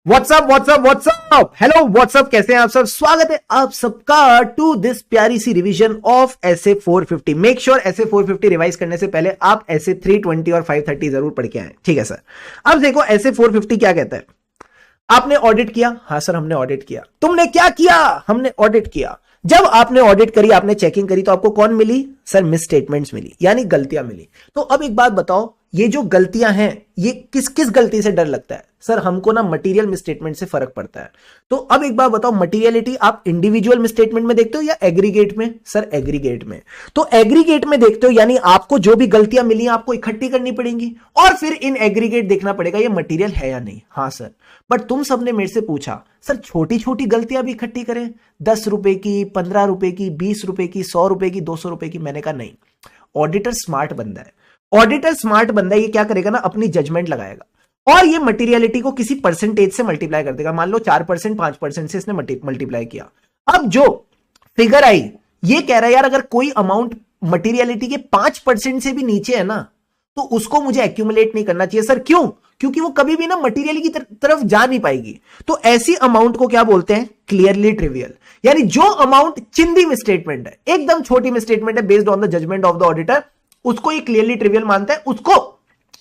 WhatsApp hello what's up, कैसे हैं आप सब। स्वागत है आप सबका टू दिस प्यारी सी revision of SA 450। Make sure SA 450 revise करने से पहले आप एसए 320 और 530 जरूर पढ़ के आए, ठीक है सर। अब देखो एसए 450 क्या कहता है। आपने ऑडिट किया, हाँ सर हमने ऑडिट किया। तुमने क्या किया, हमने ऑडिट किया। जब आपने ऑडिट करी, आपने चेकिंग करी, तो आपको कौन मिली सर, मिस स्टेटमेंट्स मिली, यानी गलतियां मिली। तो अब एक बात बताओ, ये जो गलतियां हैं ये किस किस गलती से डर लगता है सर, हमको ना मटेरियल मिसस्टेटमेंट से फर्क पड़ता है। तो अब एक बात बताओ, मटेरियलिटी आप इंडिविजुअल मिसस्टेटमेंट में देखते हो या एग्रीगेट में सर, एग्रीगेट में। तो एग्रीगेट में देखते हो, यानी आपको जो भी गलतियां मिली आपको इकट्ठी करनी पड़ेंगी और फिर इन एग्रीगेट देखना पड़ेगा ये मटेरियल है या नहीं। हाँ सर, बट तुम सबने मेरे से पूछा सर छोटी छोटी गलतियां भी इकट्ठी करें, 10 रुपए की, 15 रुपए की, 20 रुपए की, 100 रुपए की, 200 रुपए की। मैंने कहा नहीं, ऑडिटर स्मार्ट बंदा है, ऑडिटर स्मार्ट बंदा है। ये क्या करेगा ना, अपनी जजमेंट लगाएगा और ये मटेरियलिटी को किसी परसेंटेज से मल्टीप्लाई कर देगा। मान लो 4%, 5% से इसने मल्टीप्लाई किया। अब जो फिगर आई, ये कह रहा है यार अगर कोई अमाउंट मटेरियलिटी के 5% से भी नीचे है ना, तो उसको मुझे एक्यूमुलेट नहीं करना चाहिए। सर क्यों? क्योंकि वो कभी भी ना मटेरियल की तरफ जा नहीं पाएगी। तो ऐसी अमाउंट को क्या बोलते हैं, क्लियरली ट्रिवियल। यानी जो अमाउंट चिंदी मिसस्टेटमेंट है, एकदम छोटी मिसस्टेटमेंट है, based on the judgement of the auditor, उसको ये क्लियरली ट्रिवियल मानता है, उसको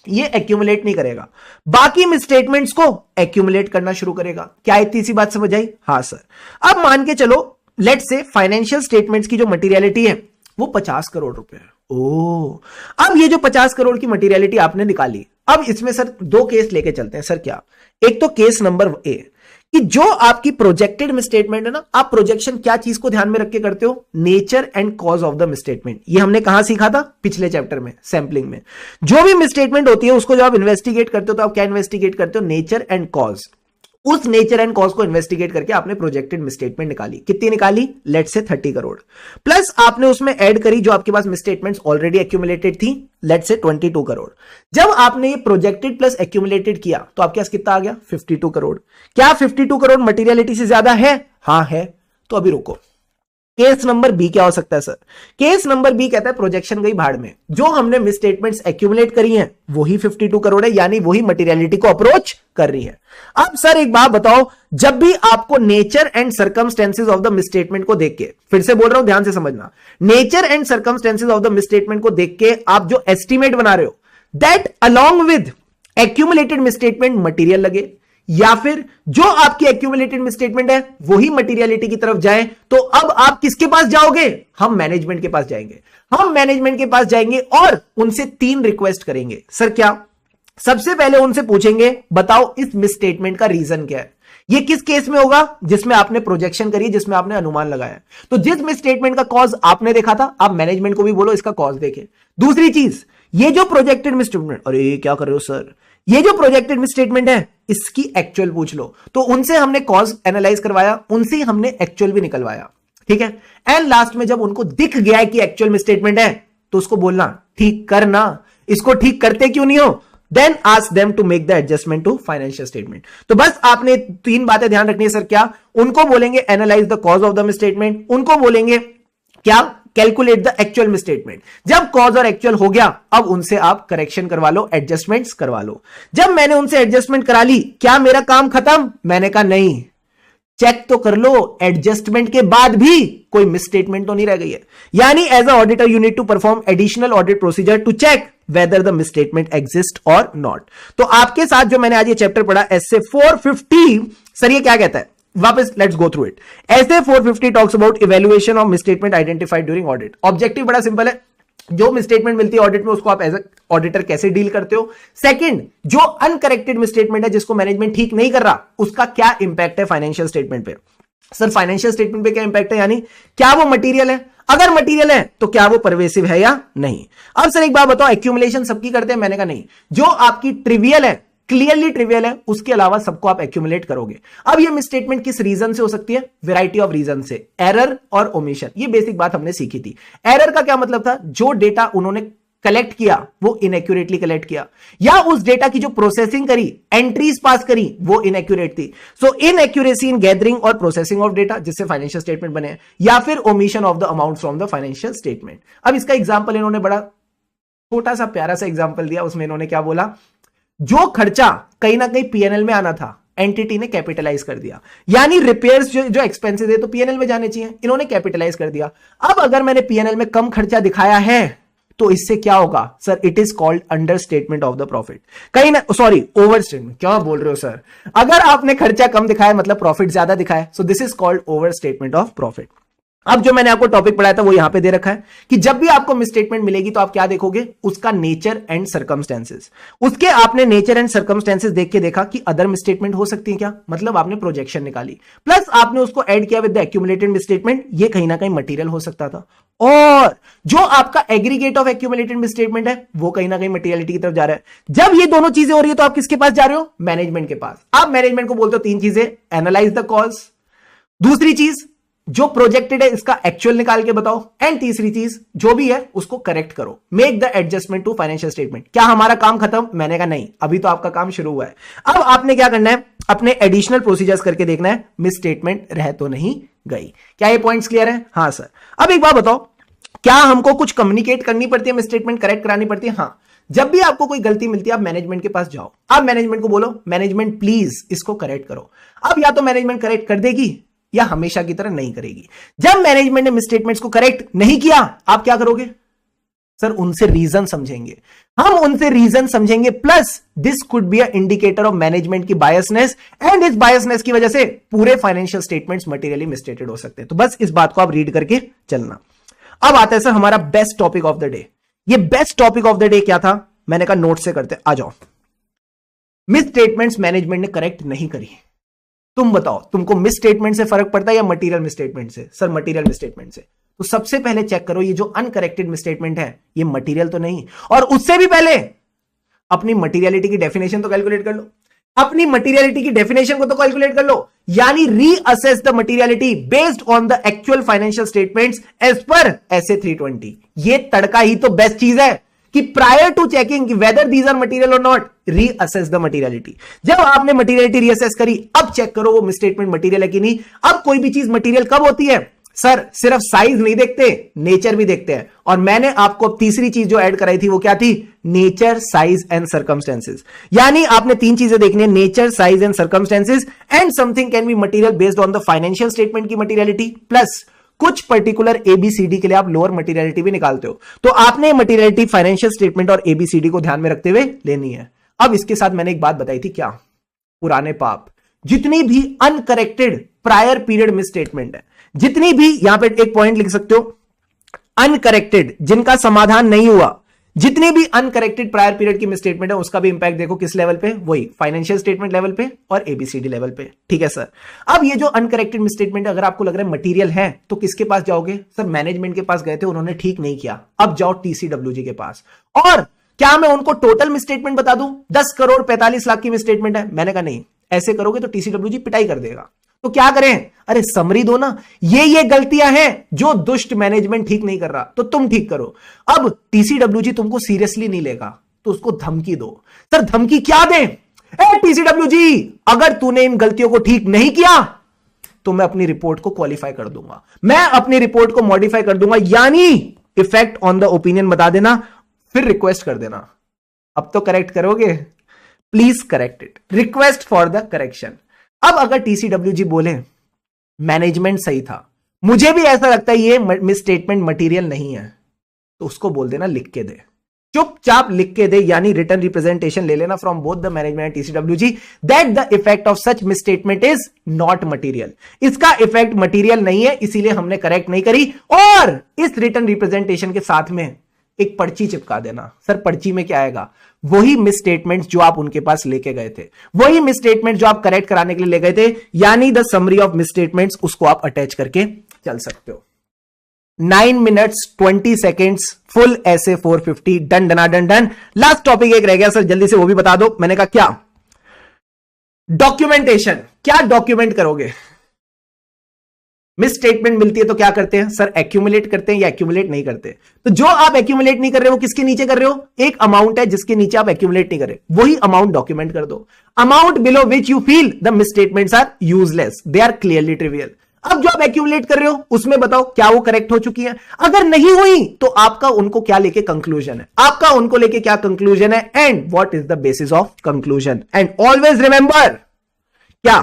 ये एक्यूमुलेट नहीं करेगा। बाकी मिसस्टेटमेंट्स को एक्यूमुलेट करना शुरू करेगा। क्या इतनी सी बात समझ आई? हाँ सर। अब मान के चलो, लेट्स से फाइनेंशियल स्टेटमेंट्स की जो मटेरियलिटी है वो 50 करोड़ रुपए है। ओ, अब ये जो 50 करोड़ की मटेरियलिटी आपने निकाली, अब इसमें सर दो केस लेके चलते हैं। सर क्या? एक तो केस नंबर ए कि जो आपकी प्रोजेक्टेड मिसस्टेटमेंट है ना, आप प्रोजेक्शन क्या चीज को ध्यान में रख के करते हो, nature and cause of the misstatement. ये हमने कहां सीखा था, पिछले चैप्टर में, सैंपलिंग में। जो भी मिसस्टेटमेंट होती है उसको जब आप इन्वेस्टिगेट करते हो तो आप क्या इन्वेस्टिगेट करते हो, नेचर एंड कॉज। उस नेचर एंड कॉज को इन्वेस्टिगेट करके आपने प्रोजेक्टेड मिसस्टेटमेंट निकाली। कितनी निकाली? लेट से 30 करोड़। प्लस आपने उसमें ऐड करी जो आपके पास मिसस्टेटमेंट्स ऑलरेडी एक्यूमुलेटेड थी, लेट से 22 करोड़। जब आपने ये प्रोजेक्टेड प्लस एक्यूमुलेटेड किया तो आपके पास कितना आ गया, 52 करोड़। क्या 52 करोड़ मटेरियलिटी से ज्यादा है? हाँ है। तो अभी रुको, केस नंबर बी क्या हो सकता है सर? केस नंबर बी कहता है प्रोजेक्शन गई भाड़ में, जो हमने मिसस्टेटमेंट्स एक्यूमुलेट करी हैं वही 52 करोड़ है, यानी वही मटेरियलिटी को अप्रोच कर रही है। अब सर एक बात बताओ, जब भी आपको nature and circumstances of the misstatement को देख के, फिर से बोल रहा हूं ध्यान से समझना, nature and circumstances of the misstatement को देख के आप जो एस्टिमेट बना रहे हो, that along with accumulated misstatement material लगे, या फिर जो आपकी एक्यूमुलेटेड मिसस्टेटमेंट है वही मटेरियलिटी की तरफ जाए, तो अब आप किसके पास जाओगे? हम मैनेजमेंट के पास जाएंगे। हम मैनेजमेंट के पास जाएंगे और उनसे 3 रिक्वेस्ट करेंगे। सर क्या? सबसे पहले उनसे पूछेंगे बताओ इस मिसस्टेटमेंट का रीजन क्या है। ये किस केस में होगा? जिसमें आपने प्रोजेक्शन करी, जिसमें आपने अनुमान लगाया। तो जिस मिसस्टेटमेंट का कॉज आपने देखा था, आप मैनेजमेंट को भी बोलो इसका कॉज देखे। दूसरी चीज, ये जो प्रोजेक्टेड मिसस्टेटमेंट, अरे ये क्या कर रहे हो सर, ये जो प्रोजेक्टेड मिसस्टेटमेंट है इसकी एक्चुअल पूछ लो। तो उनसे हमने कॉज एनालाइज करवाया, उनसे हमने एक्चुअल भी निकलवाया, ठीक है। एंड लास्ट में जब उनको दिख गया है कि एक्चुअल मिसस्टेटमेंट है, तो उसको बोलना ठीक करना, इसको ठीक करते क्यों नहीं हो, then ask them to make the adjustment to financial statement. तो बस आपने 3 बातें ध्यान रखनी है सर। क्या? उनको बोलेंगे analyse the cause of the misstatement, उनको बोलेंगे क्या, कैलकुलेट द एक्चुअल मिसस्टेटमेंट। जब कॉज और एक्चुअल हो गया, अब उनसे आप करेक्शन करवा लो, एडजस्टमेंट्स करवा लो। जब मैंने उनसे एडजस्टमेंट करा ली, क्या मेरा काम खत्म? मैंने कहा नहीं, चेक तो कर लो, एडजस्टमेंट के बाद भी कोई मिसस्टेटमेंट तो नहीं रह गई है। यानी as a auditor you need to perform additional audit procedure to check whether the misstatement exist और नॉट। तो आपके साथ जो मैंने आज ये चैप्टर पढ़ा एसए 450, सर ये क्या कहता है, वापस let's go through it. SA 450 talks about evaluation of misstatement identified during audit. Objective बड़ा सिंपल है, जो मिसस्टेटमेंट मिलती है ऑडिट में उसको आप एज ऑडिटर कैसे डील करते हो। सेकंड, जो अनकरेक्टेड मिसस्टेटमेंट है जिसको मैनेजमेंट ठीक नहीं कर रहा, उसका क्या इंपैक्ट है फाइनेंशियल स्टेटमेंट पे। सर फाइनेंशियल स्टेटमेंट पे क्या इंपैक्ट है, यानी क्या वो मटेरियल है, अगर मटेरियल है तो क्या वो परवेसिव है या नहीं। अब सर एक बात बताओ, एक्यूमुलेशन सबकी करते हैं? मैंने कहा नहीं, जो आपकी ट्रिवियल है, क्लियरली ट्रिवियल है, उसके अलावा सबको आप एक्यूमुलेट करोगे। अब ये मिसस्टेटमेंट किस रीजन से हो सकती है? वैरायटी ऑफ रीजन से, एरर और ओमिशन। ये बेसिक बात हमने सीखी थी। एरर का क्या मतलब था, जो डेटा उन्होंने कलेक्ट किया वो इनएक्यूरेटली कलेक्ट किया, या उस डेटा की जो प्रोसेसिंग करी, एंट्रीज पास करी, वो इनएक्यूरेट थी। सो इनएक्यूरेसी इन गैदरिंग और प्रोसेसिंग ऑफ डेटा, जिससे फाइनेंशियल स्टेटमेंट बने, या फिर omission of the amount from the financial statement. अब इसका एग्जांपल इन्होंने बड़ा छोटा सा प्यारा सा एग्जांपल दिया। उसमें इन्होंने क्या बोला, जो खर्चा कहीं ना कहीं पीएनएल में आना था, एंटिटी ने कैपिटलाइज कर दिया, यानी रिपेयर्स जो एक्सपेंसेस है तो पीएनएल में जाने चाहिए, इन्होंने कैपिटलाइज कर दिया। अब अगर मैंने पीएनएल में कम खर्चा दिखाया है तो इससे क्या होगा sir, it is called under statement of the profit, कहीं ना सॉरी ओवर स्टेटमेंट, क्या बोल रहे हो सर, अगर आपने खर्चा कम दिखाया मतलब प्रॉफिट ज्यादा दिखाया, so this is called over statement of profit. अब जो मैंने आपको टॉपिक पढ़ाया था वो यहां पे दे रखा है कि जब भी आपको मिसस्टेटमेंट मिलेगी तो आप क्या देखोगे, उसका नेचर एंड सर्कमस्टेंसेस, उसके आपने नेचर एंड सर्कमस्टेंसेस देख के देखा कि अदर मिसस्टेटमेंट हो सकती है क्या, मतलब आपने प्रोजेक्शन निकाली प्लस आपने उसको ऐड किया विद द एक्यूमुलेटेड मिसस्टेटमेंट, ये कहीं ना कहीं मटेरियल हो सकता था, और जो आपका एग्रीगेट ऑफ एक्यूमुलेटेड मिसस्टेटमेंट है वो कहीं ना कहीं मटेरियलिटी की तरफ जा रहा है। जब ये दोनों चीजें हो रही है तो आप किसके पास जा रहे हो, मैनेजमेंट के पास। आप मैनेजमेंट को बोलते हो तीन चीजें, एनालाइज द कॉज, दूसरी चीज जो प्रोजेक्टेड है इसका एक्चुअल निकाल के बताओ, एंड तीसरी चीज जो भी है उसको करेक्ट करो, make the adjustment to financial statement. क्या हमारा काम खत्म, मैंने कहा नहीं, अभी तो आपका काम शुरू हुआ है। अब आपने क्या करना है, अपने एडिशनल प्रोसीजर्स करके देखना है मिस स्टेटमेंट रह तो नहीं गई। क्या ये पॉइंट्स क्लियर है? हाँ सर। अब एक बात बताओ, क्या हमको कुछ कम्युनिकेट करनी पड़ती है, मिस स्टेटमेंट करेक्ट करानी पड़ती है? हाँ, जब भी आपको कोई गलती मिलती है आप मैनेजमेंट के पास जाओ, आप मैनेजमेंट को बोलो मैनेजमेंट प्लीज इसको करेक्ट करो। अब या तो मैनेजमेंट करेक्ट कर देगी या हमेशा की तरह नहीं करेगी। जब मैनेजमेंट ने मिसस्टेटमेंट्स को करेक्ट नहीं किया आप क्या करोगे सर, उनसे रीजन समझेंगे, हम उनसे रीजन समझेंगे, plus this could be a indicator of management की बायसनेस, एंड इस बायसनेस की वजह से पूरे फाइनेंशियल स्टेटमेंट्स मटेरियली मिसस्टेटेड हो सकते हैं। तो बस इस बात को आप रीड करके चलना। अब आता है सर हमारा best topic of the day. ये best topic of the day क्या था, मैंने कहा नोट से करते, आ जाओ। मिसस्टेटमेंट्स मैनेजमेंट ने करेक्ट नहीं करी, तुम बताओ तुमको मिस स्टेटमेंट से फर्क पड़ता है या मटेरियल मिसस्टेटमेंट से? सर मटेरियल मिसस्टेटमेंट से। तो सबसे पहले चेक करो ये जो अनकरेक्टेड मिसस्टेटमेंट है ये मटेरियल तो नहीं, और उससे भी पहले अपनी मटेरियलिटी की डेफिनेशन तो कैलकुलेट कर लो, अपनी मटेरियलिटी की डेफिनेशन को तो कैलकुलेट कर लो, यानी reassess the materiality based on the actual financial statements as per SA 320। ये तड़का ही तो बेस्ट चीज है कि prior to checking whether these are material और नॉट, रीअसेस द मटेरियलिटी। जब आपने मटेरियलिटी रीअसेस करी अब चेक करो वो मिसस्टेटमेंट मटेरियल है कि नहीं। अब कोई भी चीज मटेरियल कब होती है सर, सिर्फ साइज नहीं देखते, नेचर भी देखते हैं, और मैंने आपको तीसरी चीज जो ऐड कराई थी वो क्या थी, नेचर, साइज एंड सर्कमस्टेंसेस। यानी आपने तीन चीजें देखनी है, nature, size and circumstances, and something can be material based on the financial statement की मटेरियलिटी, प्लस कुछ पर्टिकुलर एबीसीडी के लिए आप लोअर मटेरियलिटी भी निकालते हो। तो आपने मटेरियलिटी फाइनेंशियल स्टेटमेंट और एबीसीडी को ध्यान में रखते हुए लेनी है। अब इसके साथ मैंने एक बात बताई थी, क्या, पुराने पाप, जितनी भी अनकरेक्टेड प्रायर पीरियड मिसस्टेटमेंट है, जितनी भी, यहां पे एक पॉइंट लिख सकते हो, अनकरेक्टेड, जिनका समाधान नहीं हुआ, जितनी भी अनकरेक्टेड प्रायर पीरियड की मिसस्टेटमेंट है उसका भी इंपैक्ट देखो किस लेवल पे, वही फाइनेंशियल स्टेटमेंट लेवल पे और एबीसीडी लेवल पे। ठीक है सर। अब ये जो अनकरेक्टेड मिसस्टेटमेंट अगर आपको लग रहा है मटेरियल है तो किसके पास जाओगे सर, मैनेजमेंट के पास गए थे, उन्होंने ठीक नहीं किया, अब जाओ टीसीडब्ल्यूजी के पास। और क्या मैं उनको टोटल मिसस्टेटमेंट बता दूं 10 करोड़ 45 लाख की मिसस्टेटमेंट है? मैंने कहा नहीं, ऐसे करोगे तो टीसीडब्ल्यूजी पिटाई कर देगा। तो क्या करें, अरे समरी दो ना, ये गलतियां हैं जो दुष्ट मैनेजमेंट ठीक नहीं कर रहा तो तुम ठीक करो। अब टीसीडब्ल्यूजी तुमको सीरियसली नहीं लेगा तो उसको धमकी दो। सर धमकी क्या दें? टीसीडब्ल्यूजी अगर तूने इन गलतियों को ठीक नहीं किया तो मैं अपनी रिपोर्ट को क्वालिफाई कर दूंगा, मैं अपनी रिपोर्ट को मॉडिफाई कर दूंगा, यानी इफेक्ट ऑन द ओपिनियन बता देना, फिर रिक्वेस्ट कर देना। अब तो करेक्ट करोगे, please correct it, request for the correction. अब अगर टीसीडब्ल्यूजी बोले मैनेजमेंट सही था, मुझे भी ऐसा लगता है ये मिसस्टेटमेंट मटेरियल नहीं है, तो उसको बोल देना लिख के दे, चुपचाप लिख के दे, यानी रिटर्न रिप्रेजेंटेशन ले लेना from both the management and TCWG that the effect of such misstatement is not material. इसका इफेक्ट मटेरियल नहीं है, इसीलिए हमने करेक्ट नहीं करी, और इस रिटर्न रिप्रेजेंटेशन के साथ में एक पर्ची चिपका देना। सर पर्ची में क्या आएगा, वही मिसस्टेटमेंट्स जो आप उनके पास लेके गए थे, वही मिसस्टेटमेंट जो आप करेक्ट कराने के लिए ले गए थे, यानी द समरी ऑफ मिसस्टेटमेंट्स, उसको आप अटैच करके चल सकते हो। 9 minutes 20 seconds full essay 450 done डना डन डन। लास्ट टॉपिक एक रह गया सर, जल्दी से वो भी बता दो। मैंने कहा क्या, डॉक्यूमेंटेशन, क्या डॉक्यूमेंट करोगे? मिस स्टेटमेंट मिलती है तो क्या करते हैं सर, एक्यूमुलेट करते हैं या एक्यूमुलेट नहीं करते? तो जो आप एक्यूमुलेट नहीं कर रहे हो किसके नीचे कर रहे हो, एक अमाउंट है जिसके नीचे आप एक्यूमुलेट नहीं कर रहे, वही अमाउंट डॉक्यूमेंट कर दो। Amount below which you feel the misstatements are useless, they are clearly trivial. अब जो आप एक्यूमुलेट कर रहे हो उसमें बताओ क्या वो करेक्ट हो चुकी है, अगर नहीं हुई तो आपका उनको क्या लेके कंक्लूजन है, आपका उनको लेके क्या कंक्लूजन है, and what is the basis of conclusion. And always remember क्या?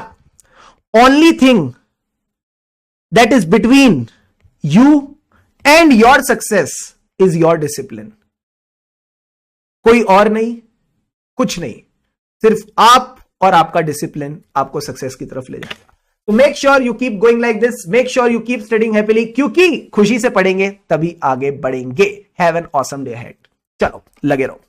Only thing that is between you and your success is your discipline. कोई और नहीं, कुछ नहीं, सिर्फ आप और आपका डिसिप्लिन आपको सक्सेस की तरफ ले जाएगा. तो make sure you keep going like this, make sure you keep studying happily, क्योंकि खुशी से पढ़ेंगे तभी आगे बढ़ेंगे. Have an awesome day ahead. चलो लगे रहो.